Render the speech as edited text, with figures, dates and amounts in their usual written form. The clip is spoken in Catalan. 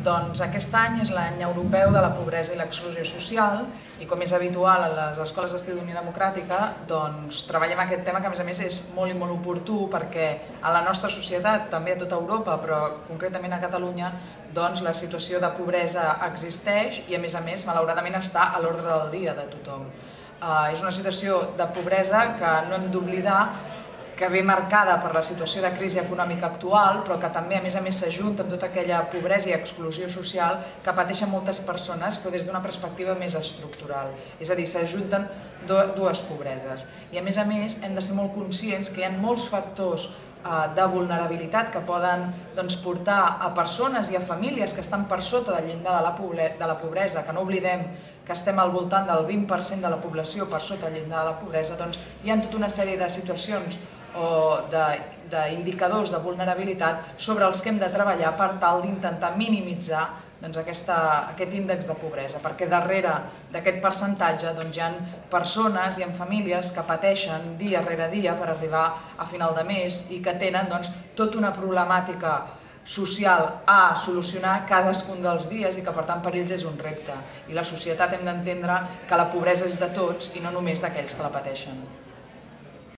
Doncs aquest any és l'any europeu de la pobresa i l'exclusió social i com és habitual a les escoles d'estil d'Unió Democràtica doncs treballem aquest tema que a més és molt i molt oportú perquè a la nostra societat, també a tota Europa però concretament a Catalunya, doncs la situació de pobresa existeix i a més malauradament està a l'ordre del dia de tothom. És una situació de pobresa que no hem d'oblidar que ve marcada per la situació de crisi econòmica actual, però que també a més s'ajunta amb tota aquella pobresa i exclusió social que pateixen moltes persones, però des d'una perspectiva més estructural. És a dir, s'ajunten dues pobreses. I a més hem de ser molt conscients que hi ha molts factors de vulnerabilitat que poden portar a persones i a famílies que estan per sota del llindar de la pobresa, que no oblidem que estem al voltant del 20% de la població per sota del llindar de la pobresa, doncs hi ha tota una sèrie de situacions o d'indicadors de vulnerabilitat sobre els que hem de treballar per tal d'intentar minimitzar aquest índex de pobresa, perquè darrere d'aquest percentatge hi ha persones i famílies que pateixen dia rere dia per arribar a final de mes i que tenen tota una problemàtica social a solucionar cadascun dels dies i que per tant per ells és un repte. I la societat hem d'entendre que la pobresa és de tots i no només d'aquells que la pateixen.